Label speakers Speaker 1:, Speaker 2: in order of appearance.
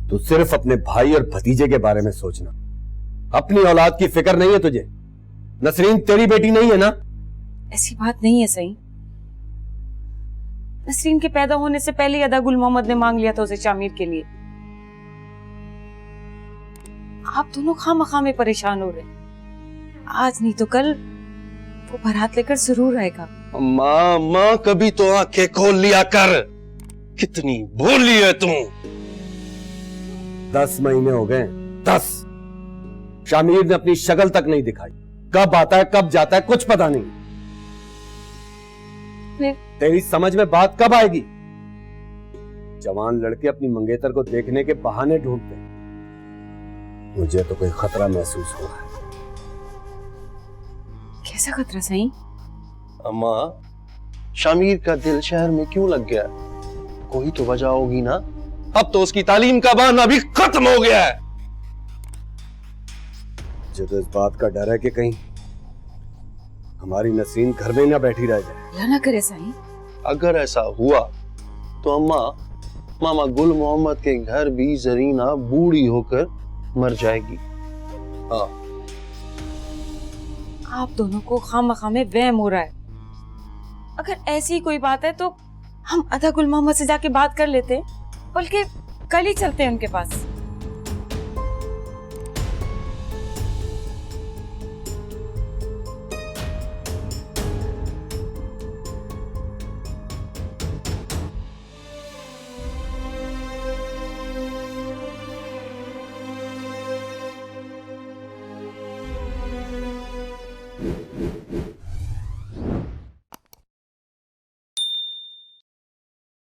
Speaker 1: तू सिर्फ अपने भाई और भतीजे के बारे में सोचना, अपनी औलाद की फिक्र नहीं है तुझे। नसरीन तेरी बेटी नहीं है ना?
Speaker 2: ऐसी बात नहीं है सही। नसरीन के पैदा होने से पहले अदा गुल मोहम्मद ने मांग लिया था उसे शामिर के लिए। आप दोनों खामखा में परेशान हो रहे हैं। आज नहीं तो कल वो बारात लेकर जरूर आएगा।
Speaker 3: माँ माँ कभी तो आंखें खोल लिया कर। कितनी भोली है तू।
Speaker 1: 10 महीने हो गए, 10। शामिर ने अपनी शक्ल तक नहीं दिखाई। कब आता है कब जाता है कुछ पता नहीं। तेरी समझ में बात कब आएगी? जवान लड़के अपनी मंगेतर को देखने के बहाने ढूंढते हैं। मुझे तो कोई खतरा महसूस हो रहा है।
Speaker 2: कैसा खतरा सही?
Speaker 3: अम्मा, शामिर का दिल शहर में क्यों लग गया? कोई तो वजह होगी ना। अब तो उसकी तालीम का बहाना भी खत्म हो गया है।
Speaker 1: मुझे तो इस बात का डर है कि कहीं हमारी नसरीन घर में ना बैठी रह जाए।
Speaker 2: अल्लाह ना करे सही।
Speaker 3: अगर ऐसा हुआ तो अम्मा, मामा गुल मोहम्मद के घर भी जरीना बूढ़ी होकर मर जाएगी। हाँ,
Speaker 2: आप दोनों को खामखा में वहम हो रहा है। अगर ऐसी कोई बात है तो हम अदा गुल मोहम्मद से जाके बात कर लेते हैं, बल्कि कल ही चलते हैं उनके पास।